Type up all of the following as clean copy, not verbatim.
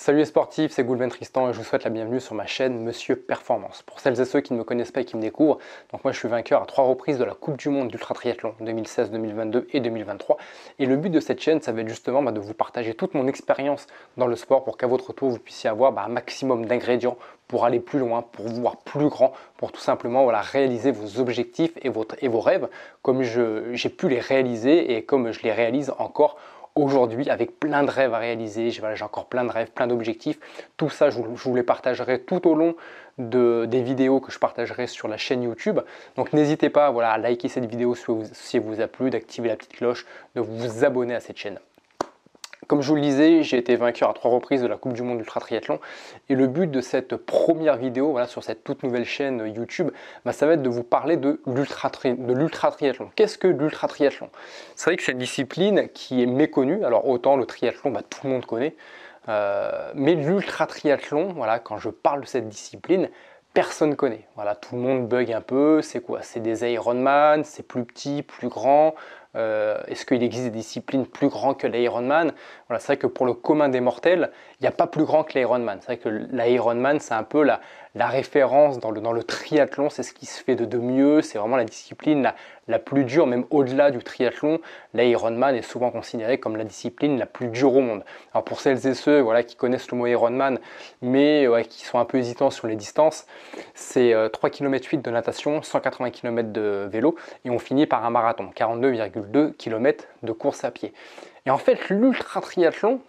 Salut les sportifs, c'est Goulven Tristan et je vous souhaite la bienvenue sur ma chaîne Monsieur Performance. Pour celles et ceux qui ne me connaissent pas et qui me découvrent, donc moi je suis vainqueur à 3 reprises de la Coupe du Monde d'Ultra Triathlon 2016, 2022 et 2023. Et le but de cette chaîne, ça va être justement de vous partager toute mon expérience dans le sport pour qu'à votre tour vous puissiez avoir un maximum d'ingrédients pour aller plus loin, pour voir plus grand, pour tout simplement réaliser vos objectifs et vos rêves comme j'ai pu les réaliser et comme je les réalise encore aujourd'hui avec plein de rêves à réaliser. J'ai encore plein de rêves, plein d'objectifs. Tout ça, je vous les partagerai tout au long des vidéos que je partagerai sur la chaîne YouTube. Donc n'hésitez pas à liker cette vidéo si elle vous a plu, d'activer la petite cloche, de vous abonner à cette chaîne. Comme je vous le disais, j'ai été vainqueur à 3 reprises de la Coupe du Monde d'Ultra Triathlon et le but de cette première vidéo sur cette toute nouvelle chaîne YouTube, ça va être de vous parler de l'Ultra Triathlon. Qu'est-ce que l'Ultra Triathlon? C'est vrai que c'est une discipline qui est méconnue. Alors autant le triathlon, tout le monde connaît, mais l'Ultra Triathlon, quand je parle de cette discipline, personne ne connaît. Tout le monde bug un peu. C'est quoi? C'est des Ironman, c'est plus petit, plus grand. Est-ce qu'il existe des disciplines plus grandes que l'Ironman? C'est vrai que pour le commun des mortels, il n'y a pas plus grand que l'Ironman. C'est vrai que l'Ironman, c'est un peu la référence dans le triathlon. C'est ce qui se fait de mieux. C'est vraiment la discipline la plus dure, même au-delà du triathlon. L'Ironman est souvent considéré comme la discipline la plus dure au monde. Alors pour celles et ceux qui connaissent le mot Ironman, mais qui sont un peu hésitants sur les distances, c'est 3,8 km de natation, 180 km de vélo, et on finit par un marathon, 42,2 km de course à pied. Et en fait, l'ultra triathlon,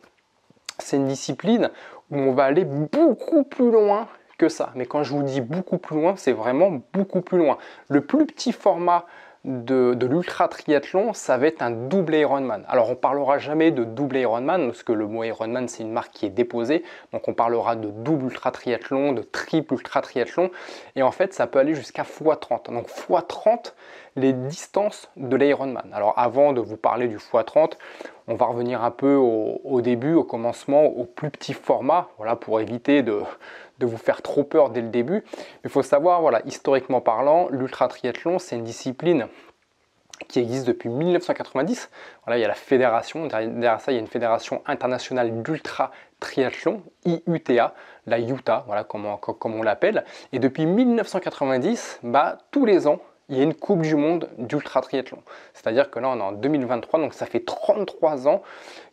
c'est une discipline où on va aller beaucoup plus loin que ça. Mais quand je vous dis beaucoup plus loin, c'est vraiment beaucoup plus loin. Le plus petit format de l'ultra triathlon, ça va être un double Ironman. Alors on parlera jamais de double Ironman parce que le mot Ironman c'est une marque qui est déposée, donc on parlera de double ultra triathlon, de triple ultra triathlon, et en fait ça peut aller jusqu'à x30. Donc x30 les distances de l'Ironman. Alors avant de vous parler du x30, on va revenir un peu au début, au commencement, au plus petit format, pour éviter de vous faire trop peur dès le début. Mais il faut savoir, historiquement parlant, l'ultra triathlon, c'est une discipline qui existe depuis 1990. Il y a la fédération, derrière ça, il y a une fédération internationale d'ultra triathlon, IUTA, la UTA, comme on l'appelle. Et depuis 1990, tous les ans, il y a une Coupe du Monde d'ultra triathlon. C'est-à-dire que là, on est en 2023, donc ça fait 33 ans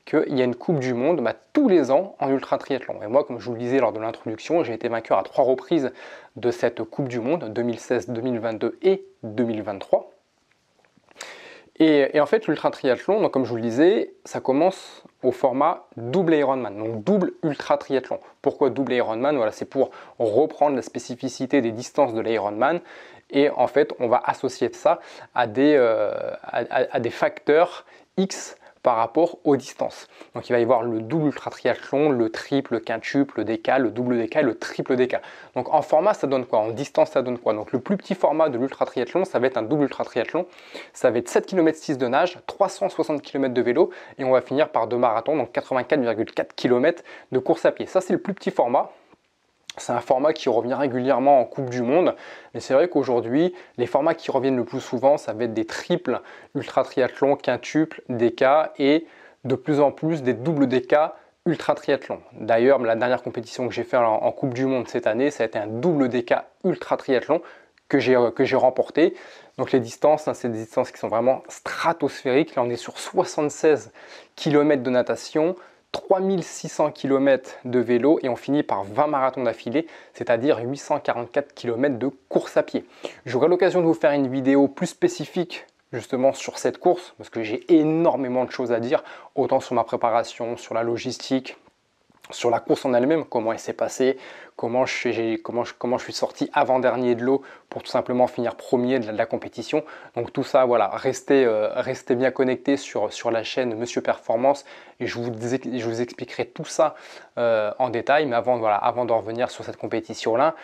qu'il y a une Coupe du Monde tous les ans en ultra triathlon. Et moi, comme je vous le disais lors de l'introduction, j'ai été vainqueur à 3 reprises de cette Coupe du Monde, 2016, 2022 et 2023. Et en fait, l'ultra triathlon, donc comme je vous le disais, ça commence au format double Ironman, donc double ultra triathlon. Pourquoi double Ironman? C'est pour reprendre la spécificité des distances de l'Ironman. Et en fait, on va associer ça à des facteurs X par rapport aux distances. Donc il va y avoir le double ultra triathlon, le triple, le quintuple, le DK, le double DK et le triple DK. Donc en format, ça donne quoi? En distance, ça donne quoi? Donc le plus petit format de l'ultra triathlon, ça va être un double ultra triathlon. Ça va être 7 km 6 de nage, 360 km de vélo et on va finir par 2 marathons, donc 84,4 km de course à pied. Ça, c'est le plus petit format. C'est un format qui revient régulièrement en Coupe du Monde, mais c'est vrai qu'aujourd'hui, les formats qui reviennent le plus souvent, ça va être des triples ultra triathlon, quintuples, DK et de plus en plus des doubles DK ultra triathlon. D'ailleurs, la dernière compétition que j'ai fait en Coupe du Monde cette année, ça a été un double DK ultra triathlon que j'ai remporté. Donc les distances, c'est des distances qui sont vraiment stratosphériques. Là, on est sur 76 km de natation, 3600 km de vélo et on finit par 20 marathons d'affilée, c'est-à-dire 844 km de course à pied. J'aurai l'occasion de vous faire une vidéo plus spécifique justement sur cette course parce que j'ai énormément de choses à dire, autant sur ma préparation, sur la logistique, sur la course en elle-même, comment elle s'est passée, comment je suis sorti avant-dernier de l'eau pour tout simplement finir premier de la compétition. Donc tout ça, restez bien connectés sur la chaîne Monsieur Performance et je vous expliquerai tout ça en détail. Mais avant de revenir sur cette compétition-là,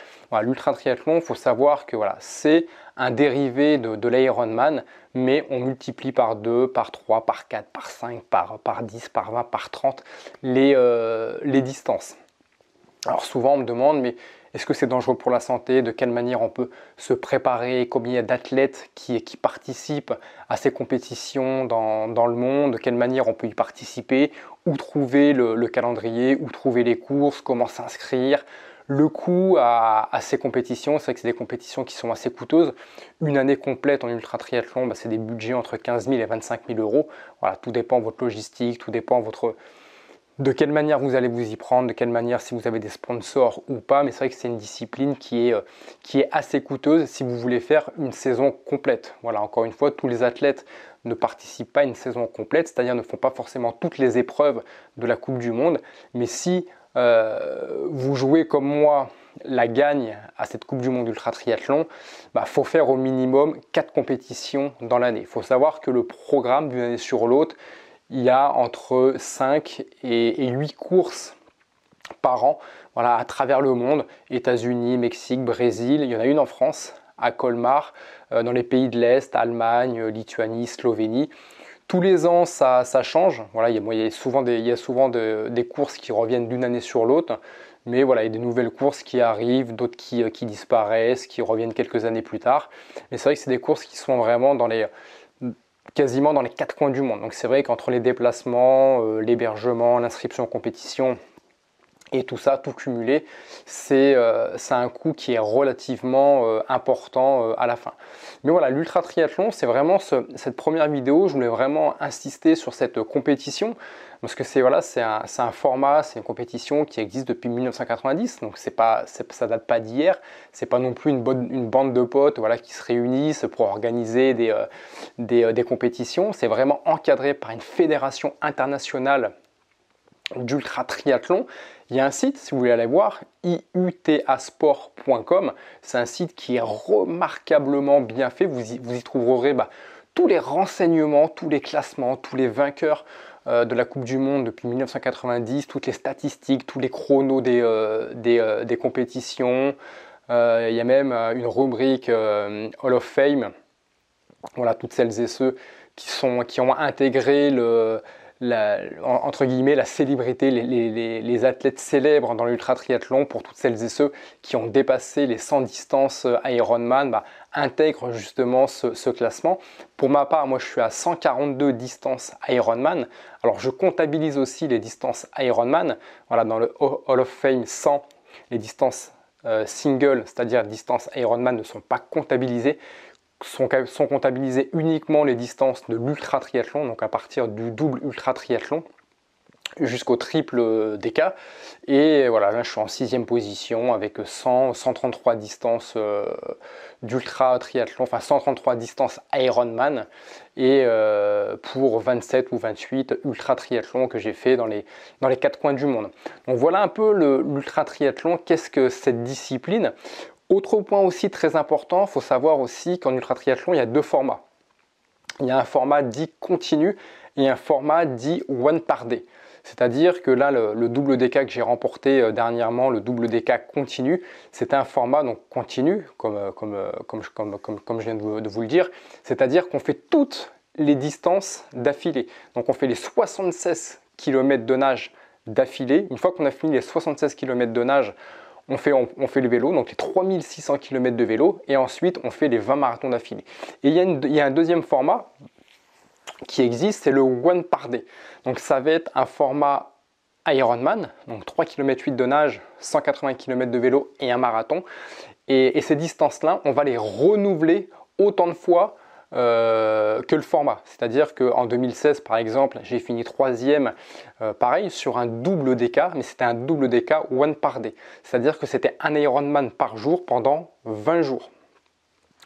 l'ultra triathlon, il faut savoir que c'est un dérivé de l'Ironman, mais on multiplie par 2, par 3, par 4, par 5, par 10, par 20, par 30 les distances. Alors souvent on me demande, mais est-ce que c'est dangereux pour la santé, de quelle manière on peut se préparer, combien il y a d'athlètes qui participent à ces compétitions dans le monde, de quelle manière on peut y participer, où trouver le calendrier, où trouver les courses, comment s'inscrire, le coût à ces compétitions. C'est vrai que c'est des compétitions qui sont assez coûteuses. Une année complète en ultra triathlon, c'est des budgets entre 15 000 et 25 000 euros. Voilà, tout dépend de votre logistique, tout dépend de quelle manière vous allez vous y prendre, de quelle manière, si vous avez des sponsors ou pas. Mais c'est vrai que c'est une discipline qui est assez coûteuse si vous voulez faire une saison complète. Voilà, encore une fois, tous les athlètes ne participent pas à une saison complète, c'est-à-dire ne font pas forcément toutes les épreuves de la Coupe du Monde. Mais si vous jouez comme moi la gagne à cette Coupe du Monde Ultra Triathlon, faut faire au minimum 4 compétitions dans l'année. Il faut savoir que le programme d'une année sur l'autre, il y a entre 5 et 8 courses par an, voilà, à travers le monde, États-Unis, Mexique, Brésil. Il y en a une en France, à Colmar, dans les pays de l'Est, Allemagne, Lituanie, Slovénie. Tous les ans, ça change. Voilà, il y a souvent des courses qui reviennent d'une année sur l'autre. Mais voilà, il y a des nouvelles courses qui arrivent, d'autres qui disparaissent, qui reviennent quelques années plus tard. Mais c'est vrai que c'est des courses qui sont vraiment quasiment dans les 4 coins du monde. Donc c'est vrai qu'entre les déplacements, l'hébergement, l'inscription en compétition et tout ça, tout cumulé, c'est un coût qui est relativement important à la fin. Mais voilà, l'ultra triathlon, c'est vraiment cette première vidéo, je voulais vraiment insister sur cette compétition, parce que c'est un format, c'est une compétition qui existe depuis 1990, donc ça date pas d'hier, c'est pas non plus une bande de potes, voilà, qui se réunissent pour organiser des compétitions, c'est vraiment encadré par une fédération internationale d'ultra triathlon. Il y a un site, si vous voulez aller voir, iutasport.com. C'est un site qui est remarquablement bien fait. Vous y trouverez tous les renseignements, tous les classements, tous les vainqueurs de la Coupe du Monde depuis 1990, toutes les statistiques, tous les chronos des compétitions. Il y a même une rubrique Hall of Fame. Voilà, toutes celles et ceux qui ont intégré entre guillemets la célébrité, les athlètes célèbres dans l'ultra triathlon, pour toutes celles et ceux qui ont dépassé les 100 distances Ironman, intègrent justement ce classement. Pour ma part, moi je suis à 142 distances Ironman. Alors je comptabilise aussi les distances Ironman. Voilà, dans le Hall of Fame 100, les distances single, c'est-à-dire distances Ironman, ne sont pas comptabilisées. Sont comptabilisées uniquement les distances de l'ultra triathlon, donc à partir du double ultra triathlon jusqu'au triple DK. Et voilà, là je suis en 6e position avec 133 distances d'ultra triathlon, enfin 133 distances Ironman, et pour 27 ou 28 ultra triathlon que j'ai fait dans les 4 coins du monde. Donc voilà un peu l'ultra triathlon. Qu'est-ce que cette discipline? Autre point aussi très important, il faut savoir aussi qu'en ultra triathlon, il y a 2 formats. Il y a un format dit continu et un format dit one par day. C'est-à-dire que là, le double DK que j'ai remporté dernièrement, le double DK continu, c'est un format donc continu, comme je viens de vous le dire. C'est-à-dire qu'on fait toutes les distances d'affilée. Donc on fait les 76 km de nage d'affilée. Une fois qu'on a fini les 76 km de nage, on fait le vélo, donc les 3600 km de vélo, et ensuite on fait les 20 marathons d'affilée. Et il y a un deuxième format qui existe, c'est le one par day. Donc ça va être un format Ironman, donc 3 km 8 de nage, 180 km de vélo et un marathon. Et ces distances-là, on va les renouveler autant de fois que le format. C'est-à-dire qu'en 2016, par exemple, j'ai fini 3e, pareil, sur un double DK, mais c'était un double DK one par day. C'est-à-dire que c'était un Ironman par jour pendant 20 jours.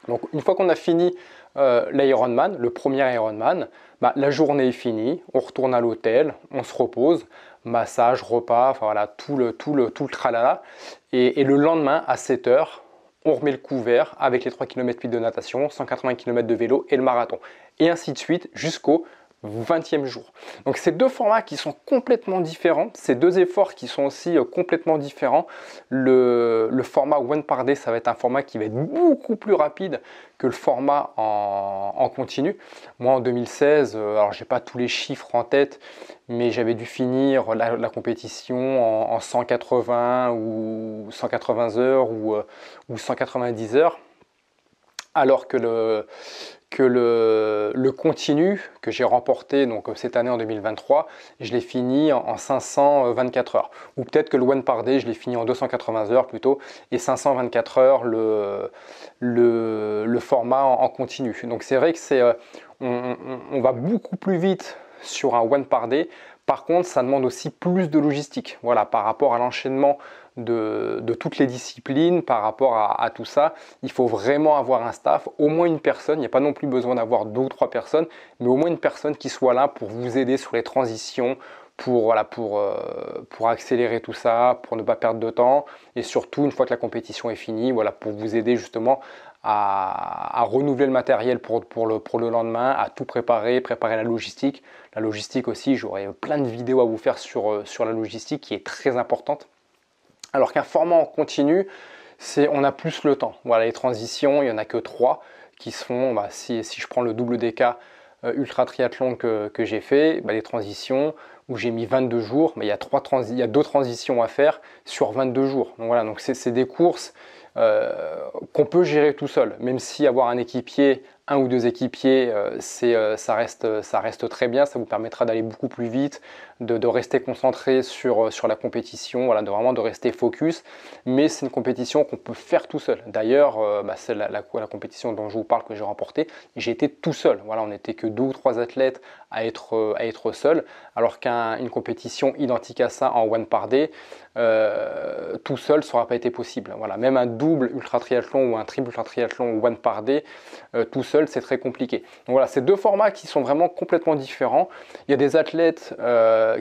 Donc une fois qu'on a fini l'Ironman, le premier Ironman, la journée est finie, on retourne à l'hôtel, on se repose, massage, repas, enfin voilà, tout le tralala. Et le lendemain, à 7 h, on remet le couvert avec les 3 km 8 de natation, 180 km de vélo et le marathon. Et ainsi de suite jusqu'au 20e jour. Donc c'est deux formats qui sont complètement différents, ces deux efforts qui sont aussi complètement différents. Le format one par day, ça va être un format qui va être beaucoup plus rapide que le format en continu. Moi en 2016, alors j'ai pas tous les chiffres en tête, mais j'avais dû finir la compétition en 180 ou 180 heures ou 190 heures, alors que le continu que j'ai remporté donc cette année en 2023, je l'ai fini en 524 heures. Ou peut-être que le one par day, je l'ai fini en 280 heures plutôt, et 524 heures le format en continu. Donc c'est vrai que on va beaucoup plus vite sur un one par day. Par contre, ça demande aussi plus de logistique. Voilà, par rapport à l'enchaînement de toutes les disciplines, par rapport à tout ça, il faut vraiment avoir un staff, au moins une personne. Il n'y a pas non plus besoin d'avoir 2 ou 3 personnes, mais au moins une personne qui soit là pour vous aider sur les transitions, pour accélérer tout ça, pour ne pas perdre de temps, et surtout une fois que la compétition est finie, voilà, pour vous aider justement à renouveler le matériel pour le lendemain, à tout préparer la logistique. La logistique aussi, j'aurai plein de vidéos à vous faire sur la logistique qui est très importante. Alors qu'un format en continu, on a plus le temps. Voilà, les transitions, il n'y en a que 3 qui se font. Si je prends le double DK ultra triathlon que j'ai fait, les transitions où j'ai mis 22 jours, il y a 2 transitions à faire sur 22 jours. Donc voilà, donc c'est des courses qu'on peut gérer tout seul, même si avoir un équipier, 1 ou 2 équipiers, ça reste très bien, ça vous permettra d'aller beaucoup plus vite, de rester concentré sur la compétition, voilà, vraiment de rester focus, mais c'est une compétition qu'on peut faire tout seul. D'ailleurs, c'est la compétition dont je vous parle que j'ai remportée, j'ai été tout seul, voilà, on n'était que 2 ou 3 athlètes à être seul, alors qu'une compétition identique à ça en one par day, tout seul, ça n'aura pas été possible. Voilà, même un double ultra triathlon ou un triple ultra triathlon one par day, tout seul, c'est très compliqué. Donc voilà, c'est 2 formats qui sont vraiment complètement différents. Il y a des athlètes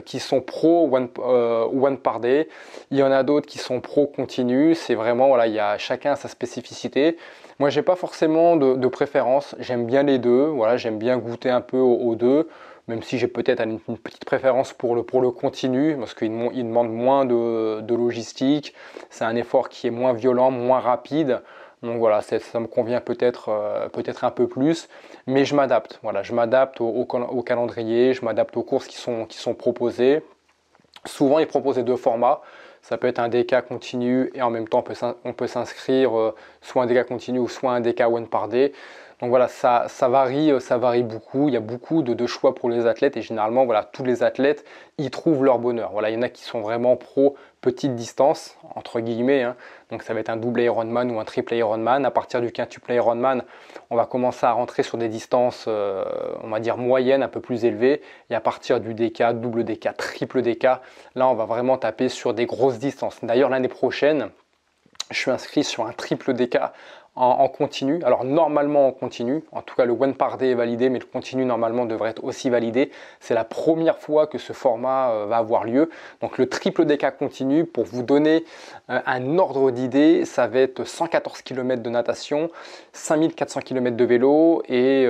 qui sont pro one par day, il y en a d'autres qui sont pro continu. C'est vraiment, voilà, chacun a sa spécificité. Moi, j'ai pas forcément de préférence. J'aime bien les deux. Voilà, j'aime bien goûter un peu aux deux. Même si j'ai peut-être une petite préférence pour le continu, parce qu'il demande moins de logistique, c'est un effort qui est moins violent, moins rapide, donc voilà, ça me convient peut-être un peu plus, mais je m'adapte, voilà, je m'adapte au calendrier, je m'adapte aux courses qui sont proposées. Souvent, ils proposent 2 formats. Ça peut être un DK continu et en même temps on peut s'inscrire soit un DK continu ou soit un DK one par day. Donc voilà, ça varie beaucoup. Il y a beaucoup de choix pour les athlètes et généralement, voilà, tous les athlètes y trouvent leur bonheur. Voilà, il y en a qui sont vraiment pro petite distance, entre guillemets, hein. Donc ça va être un double Ironman ou un triple Ironman. À partir du quintuple Ironman, on va commencer à rentrer sur des distances, on va dire moyennes, un peu plus élevées. Et à partir du DK, double DK, triple DK, là on va vraiment taper sur des grosses distances. D'ailleurs l'année prochaine, je suis inscrit sur un triple DK en continu. Alors normalement en continu, en tout cas le one par day est validé, mais le continu normalement devrait être aussi validé. C'est la première fois que ce format va avoir lieu. Donc le triple DK continu, pour vous donner un ordre d'idée, ça va être 114 km de natation, 5400 km de vélo et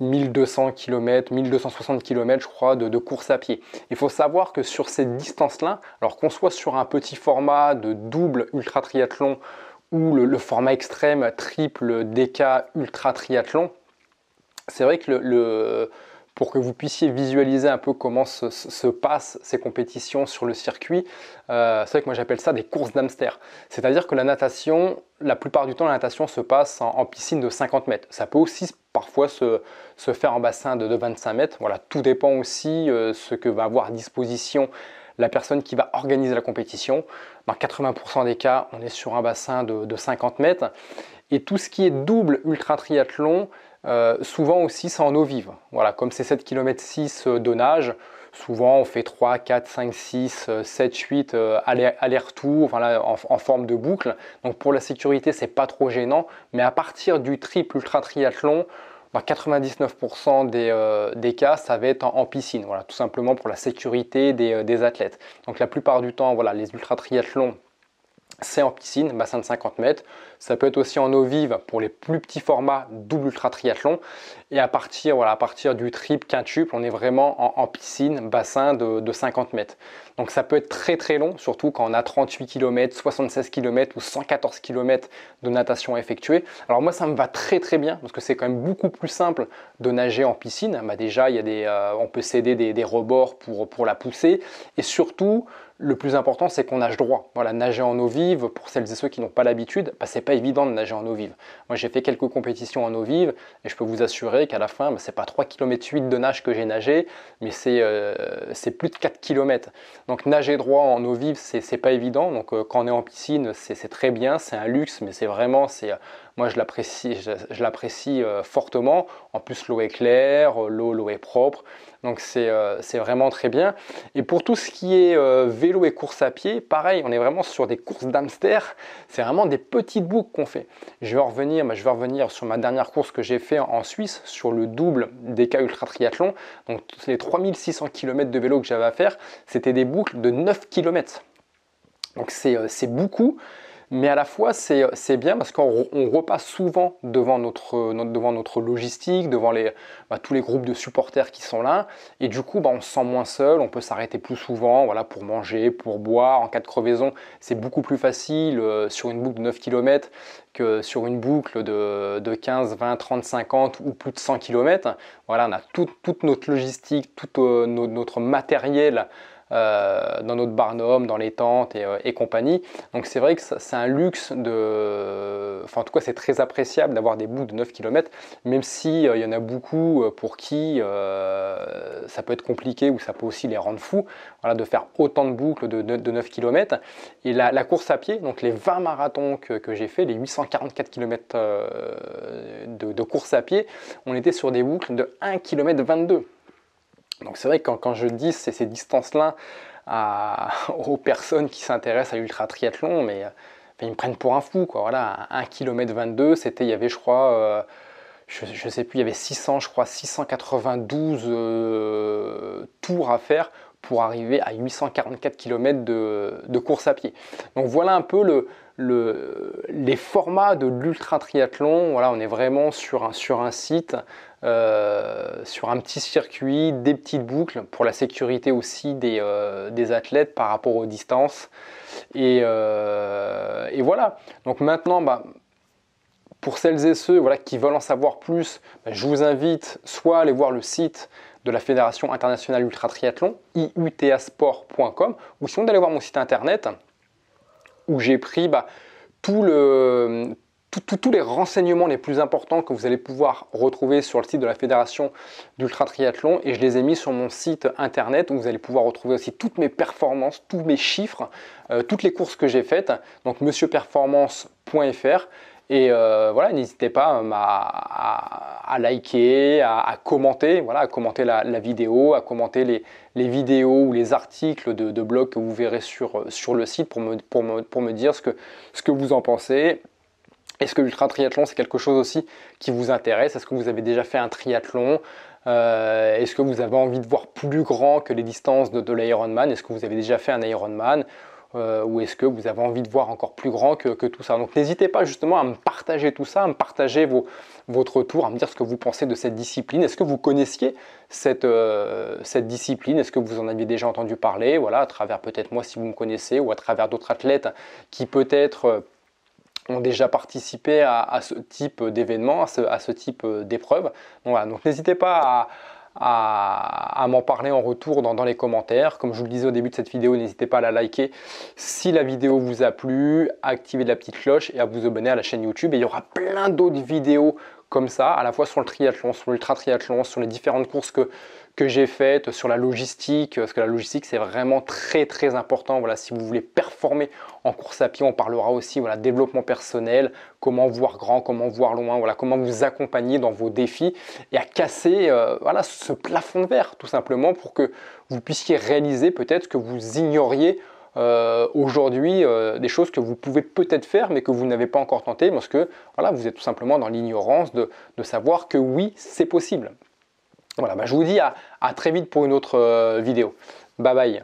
1200 km, 1260 km je crois de course à pied. Il faut savoir que sur ces distances-là, alors qu'on soit sur un petit format de double ultra triathlon ou le format extrême triple DK ultra triathlon, c'est vrai que pour que vous puissiez visualiser un peu comment se passent ces compétitions sur le circuit, c'est vrai que moi j'appelle ça des courses d'hamster. C'est-à-dire que la natation, la plupart du temps, la natation se passe en piscine de 50 mètres. Ça peut aussi parfois se faire en bassin de 25 mètres. Voilà, tout dépend aussi ce que va avoir à disposition la personne qui va organiser la compétition. Dans 80% des cas, on est sur un bassin de 50 mètres. Et tout ce qui est double ultra triathlon, souvent aussi c'est en eau vive. Voilà, comme c'est 7 km 6 de nage, souvent on fait 3, 4, 5, 6, 7, 8 aller-retour, voilà, en forme de boucle. Donc pour la sécurité, c'est pas trop gênant. Mais à partir du triple ultra triathlon, 99% des cas, ça va être en piscine. Voilà, tout simplement pour la sécurité des athlètes. Donc la plupart du temps, voilà, les ultra triathlons, c'est en piscine, bassin de 50 mètres. Ça peut être aussi en eau vive pour les plus petits formats double ultra triathlon. Et à partir, voilà, à partir du triple, quintuple, on est vraiment en piscine, bassin de 50 mètres. Donc ça peut être très très long, surtout quand on a 38 km, 76 km ou 114 km de natation à effectuer. Alors moi ça me va très très bien parce que c'est quand même beaucoup plus simple de nager en piscine. Bah déjà, il y a on peut céder des rebords pour la pousser. Et surtout, le plus important, c'est qu'on nage droit. Voilà, nager en eau vive, pour celles et ceux qui n'ont pas l'habitude, bah, c'est pas évident de nager en eau vive. Moi, j'ai fait quelques compétitions en eau vive et je peux vous assurer qu'à la fin, bah, c'est pas 3,8 km de nage que j'ai nagé, mais c'est plus de 4 km. Donc nager droit en eau vive, c'est pas évident. Donc quand on est en piscine, c'est très bien, c'est un luxe, mais c'est vraiment, moi je l'apprécie fortement. En plus, l'eau est claire, l'eau est propre. Donc c'est vraiment très bien. Et pour tout ce qui est vélo et course à pied, pareil, on est vraiment sur des courses d'hamster. C'est vraiment des petites boucles qu'on fait. Je vais revenir sur ma dernière course que j'ai fait en Suisse, sur le double DK Ultra Triathlon. Donc les 3600 km de vélo que j'avais à faire, c'était des boucles de 9 km. Donc c'est beaucoup. Mais à la fois, c'est bien parce qu'on repasse souvent devant notre logistique, devant tous les groupes de supporters qui sont là. Et du coup, on se sent moins seul, on peut s'arrêter plus souvent voilà, pour manger, pour boire. En cas de crevaison, c'est beaucoup plus facile sur une boucle de 9 km que sur une boucle de 15, 20, 30, 50 ou plus de 100 km. Voilà, on a toute notre logistique, tout notre matériel dans notre barnum, dans les tentes et compagnie. Donc c'est vrai que c'est un luxe enfin en tout cas c'est très appréciable d'avoir des boucles de 9 km, même si il y en a beaucoup pour qui ça peut être compliqué ou ça peut aussi les rendre fous, voilà, de faire autant de boucles de 9 km. Et la course à pied, donc les 20 marathons que j'ai fait, les 844 km de course à pied, on était sur des boucles de 1 km 22. Donc c'est vrai que quand je dis ces distances-là aux personnes qui s'intéressent à l'ultra triathlon, mais ils me prennent pour un fou, quoi. Voilà, 1 km 22, il y avait je crois, je sais plus, il y avait 692 tours à faire pour arriver à 844 km de course à pied. Donc voilà un peu les formats de l'ultra triathlon. Voilà, on est vraiment sur un site, sur un petit circuit, des petites boucles pour la sécurité aussi des athlètes par rapport aux distances. Et voilà. Donc maintenant, pour celles et ceux qui veulent en savoir plus, je vous invite soit à aller voir le site de la Fédération Internationale Ultra Triathlon, iutasport.com, ou sinon d'aller voir mon site internet où j'ai pris tous les renseignements les plus importants que vous allez pouvoir retrouver sur le site de la Fédération d'Ultra Triathlon, et je les ai mis sur mon site internet où vous allez pouvoir retrouver aussi toutes mes performances, tous mes chiffres, toutes les courses que j'ai faites, donc monsieurperformance.fr. Et voilà, n'hésitez pas à liker, à commenter, voilà, à commenter la vidéo, à commenter les vidéos ou les articles de blog que vous verrez sur le site pour me dire ce que vous en pensez. Est-ce que l'ultra triathlon c'est quelque chose aussi qui vous intéresse? Est-ce que vous avez déjà fait un triathlon? Est-ce que vous avez envie de voir plus grand que les distances de l'Ironman? Est-ce que vous avez déjà fait un Ironman? Ou est-ce que vous avez envie de voir encore plus grand que tout ça? Donc n'hésitez pas justement à me partager tout ça, à me partager votre retour, à me dire ce que vous pensez de cette discipline. Est-ce que vous connaissiez cette discipline? Est-ce que vous en aviez déjà entendu parler? Voilà, à travers peut-être moi si vous me connaissez, ou à travers d'autres athlètes qui peut-être ont déjà participé à ce type d'événement, à ce type d'épreuve. Donc, voilà, donc n'hésitez pas à m'en parler en retour dans les commentaires. Comme je vous le disais au début de cette vidéo, n'hésitez pas à la liker si la vidéo vous a plu, à activer la petite cloche et à vous abonner à la chaîne YouTube. Et il y aura plein d'autres vidéos comme ça, à la fois sur le triathlon, sur l'ultra triathlon, sur les différentes courses que j'ai faites, sur la logistique, parce que la logistique c'est vraiment très très important. Voilà, si vous voulez performer en course à pied, on parlera aussi développement personnel, comment voir grand, comment voir loin, voilà, comment vous accompagner dans vos défis et à casser ce plafond de verre tout simplement pour que vous puissiez réaliser peut-être ce que vous ignoriez aujourd'hui, des choses que vous pouvez peut-être faire mais que vous n'avez pas encore tenté parce que voilà, vous êtes tout simplement dans l'ignorance de savoir que oui, c'est possible. Voilà, je vous dis à très vite pour une autre vidéo. Bye bye.